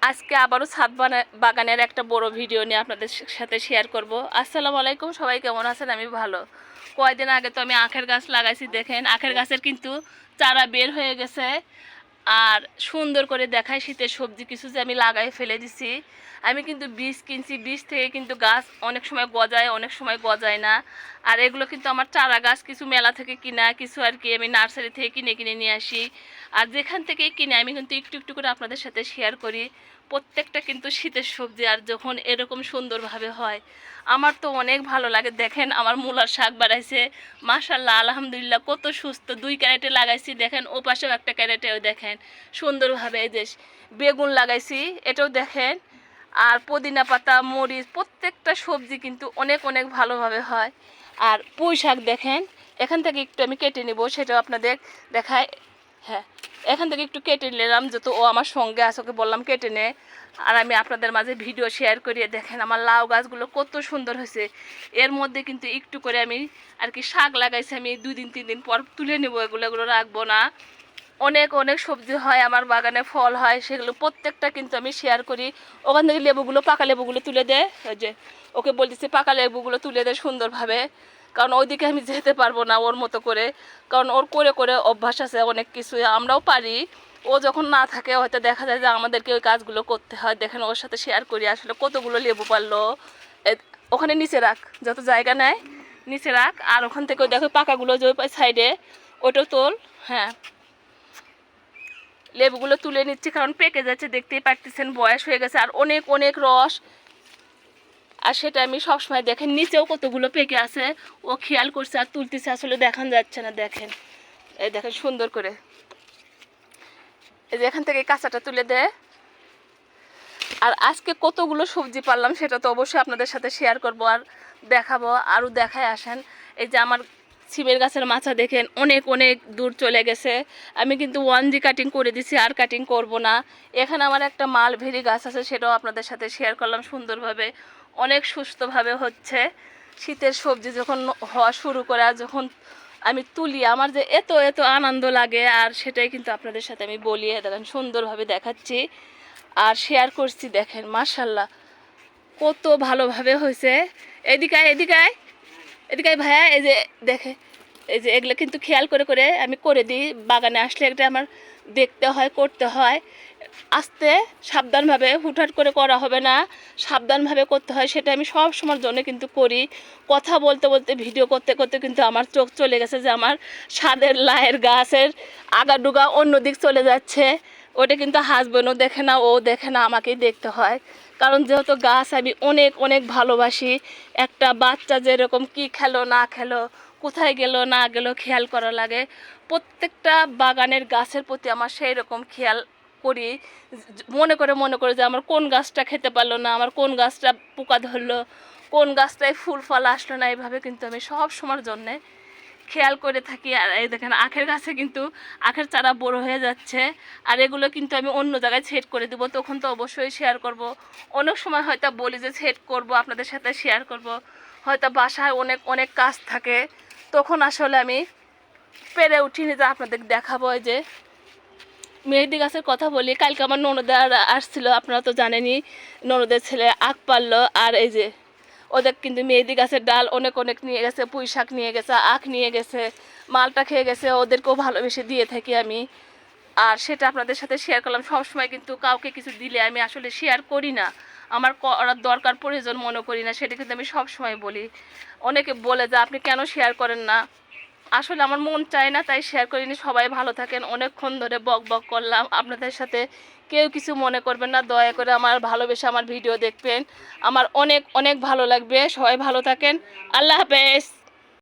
আজকে আবারও ছাদ বাগানের একটা বড় ভিডিও নিয়ে আপনাদের সাথে শেয়ার করব। আসসালামু আলাইকুম, সবাই কেমন আছেন? আমি ভালো। কয়েকদিন আগে তো আমি আখের গাছ লাগাইছি, দেখেন আখের গাছের কিন্তু চারা বের হয়ে গেছে। আর সুন্দর করে দেখায় শীতের সবজি কিছু যে আমি লাগাই ফেলে দিছি। আমি কিন্তু বীজ কিনছি, বীজ থেকে কিন্তু গাছ অনেক সময় গজায়, অনেক সময় গজায় না। আর এগুলো কিন্তু আমার চারা গাছ, কিছু মেলা থেকে কিনা, কিছু আর কি আমি নার্সারি থেকে কিনে কিনে নিয়ে আসি। আর যেখান থেকেই কিনে আমি কিন্তু একটু একটু করে আপনাদের সাথে শেয়ার করি। প্রত্যেকটা কিন্তু শীতের সবজি, আর যখন এরকম সুন্দরভাবে হয় আমার তো অনেক ভালো লাগে। দেখেন আমার মূলার শাক বাড়াইছে, মাশাল্লাহ আলহামদুলিল্লাহ, কত সুস্থ। 2 ক্যারেটে লাগাইছি, দেখেন ও পাশেও একটা ক্যারেটেও দেখেন সুন্দরভাবে। এই যে বেগুন লাগাইছি, এটাও দেখেন। আর পুদিনা পাতা, মরিচ, প্রত্যেকটা সবজি কিন্তু অনেক অনেক ভালোভাবে হয়। আর পুঁই শাক দেখেন, এখান থেকে একটু আমি কেটে নেব, সেটাও আপনাদের দেখায়। হ্যাঁ, এখান থেকে একটু কেটে নিলাম, যত ও আমার সঙ্গে আছে ওকে বললাম কেটে নে। আর আমি আপনাদের মাঝে ভিডিও শেয়ার করিয়ে দেখেন আমার লাউ গাছগুলো কত সুন্দর হয়েছে। এর মধ্যে কিন্তু একটু করে আমি আর কি শাক লাগাইছি, আমি 2 দিন 3 দিন পর তুলে নেবো, এগুলো রাখবো না। অনেক অনেক সবজি হয় আমার বাগানে, ফল হয়, সেগুলো প্রত্যেকটা কিন্তু আমি শেয়ার করি। ওখান থেকে লেবুগুলো, পাকা লেবুগুলো তুলে দেয়, ওই যে ওকে বলতেছি পাকা লেবুগুলো তুলে দেয় সুন্দরভাবে, কারণ ওইদিকে আমি যেতে পারবো না ওর মতো করে, কারণ ওর করে করে অভ্যাস আছে অনেক কিছু, আমরাও পারি। ও যখন না থাকে হয়তো দেখা যায় যে আমাদেরকে ওই কাজগুলো করতে হয়। দেখেন ওর সাথে শেয়ার করি আসলে কতগুলো লেবু পারলো। ওখানে নিচে রাখ, যত জায়গা নেয় নিচে রাখ। আর ওখান থেকে দেখো পাকাগুলো যে ওই সাইডে, ওটাও তোল। হ্যাঁ, লেবুগুলো তুলে নিচ্ছি কারণ পেকে যাচ্ছে, দেখতেই পারতেছেন বয়স হয়ে গেছে, আর অনেক অনেক রস। আর সেটা আমি সবসময় দেখেন নিচেও কতগুলো পেকে আছে, ও খেয়াল করছে আর তুলতেছে, আসলে দেখান যাচ্ছে না। দেখেন এই দেখেন সুন্দর করে, এই যে এখান থেকে কাঁচাটা তুলে দেয়। আর আজকে কতগুলো সবজি পারলাম সেটা তো অবশ্যই আপনাদের সাথে শেয়ার করব আর দেখাবো, আরও দেখায় আসেন। এই যে আমার সিমের গাছের মাচা দেখেন অনেক অনেক দূর চলে গেছে। আমি কিন্তু 1G কাটিং করে দিছি, আর কাটিং করব না। এখানে আমার একটা মালভেরি গাছ আছে, সেটাও আপনাদের সাথে শেয়ার করলাম সুন্দরভাবে, অনেক সুস্থভাবে হচ্ছে। শীতের সবজি যখন হওয়া শুরু করে আর যখন আমি তুলি, আমার যে এত এত আনন্দ লাগে, আর সেটাই কিন্তু আপনাদের সাথে আমি বলি। দেখেন সুন্দরভাবে দেখাচ্ছি আর শেয়ার করছি, দেখেন মাশাল্লাহ কত ভালোভাবে হয়েছে। এদিকে এদিকে এদিকে ভাইয়া, এই যে দেখে, এই যে এগুলো কিন্তু খেয়াল করে করে আমি করে দিই। বাগানে আসলে এটা আমার দেখতে হয়, করতে হয়, আস্তে সাবধানভাবে, হুটহাট করে করা হবে না, সাবধানভাবে করতে হয়। সেটা আমি সব সময়ের জন্য কিন্তু করি। কথা বলতে বলতে, ভিডিও করতে করতে কিন্তু আমার চোখ চলে গেছে যে আমার ছাদের লায়ের গাছের আগাডুগা অন্যদিক চলে যাচ্ছে। ওটা কিন্তু হাসবেন্ডও দেখে না, ও দেখে না, আমাকেই দেখতে হয়। কারণ যেহেতু গাছ আমি অনেক অনেক ভালোবাসি। একটা বাচ্চা যেরকম কি খেলো না খেলো, কোথায় গেল না গেল খেয়াল করা লাগে, প্রত্যেকটা বাগানের গাছের প্রতি আমার সেই রকম খেয়াল করি। মনে করে যে আমার কোন গাছটা খেতে পারলো না, আমার কোন গাছটা পোকা ধরলো, কোন গাছটায় ফুল ফল আসলো না, এইভাবে কিন্তু আমি সব সময়ের জন্যে খেয়াল করে থাকি। আর এই দেখেন আখের গাছে কিন্তু আখের চারা বড় হয়ে যাচ্ছে, আর এগুলো কিন্তু আমি অন্য জায়গায় সেট করে দেবো, তখন তো অবশ্যই শেয়ার করব। অনেক সময় হয়তো বলি যে সেট করব, আপনাদের সাথে শেয়ার করব, হয়তো বাসায় অনেক অনেক কাজ থাকে, তখন আসলে আমি পেরে উঠিনি যে আপনাদের দেখাবো। এই যে মেহেদি গাছের কথা বলি, কালকে আমার ননদের আসছিল, আপনারা তো জানেনই, ননদের ছেলে আখ পারলো। আর এই যে ওদের কিন্তু মেহেদি গাছের ডাল অনেক অনেক নিয়ে গেছে, পুঁই শাক নিয়ে গেছে, আখ নিয়ে গেছে, মালটা খেয়ে গেছে, ওদেরকেও ভালোবেসে দিয়ে থাকি আমি। আর সেটা আপনাদের সাথে শেয়ার করলাম। সবসময় কিন্তু কাউকে কিছু দিলে আমি আসলে শেয়ার করি না, আমার করার দরকার প্রয়োজন মনে করি না, সেটা কিন্তু আমি সবসময় বলি। অনেকে বলে যে আপনি কেন শেয়ার করেন না, আসলে আমার মন চায় না, তাই শেয়ার করিনি। সবাই ভালো থাকেন। অনেকক্ষণ ধরে বক বক করলাম আপনাদের সাথে, কেউ কিছু মনে করবেন না, দয়া করে আমার ভালোবেসে আমার ভিডিও দেখবেন, আমার অনেক অনেক ভালো লাগবে। সবাই ভালো থাকেন, আল্লাহ হাফেজ।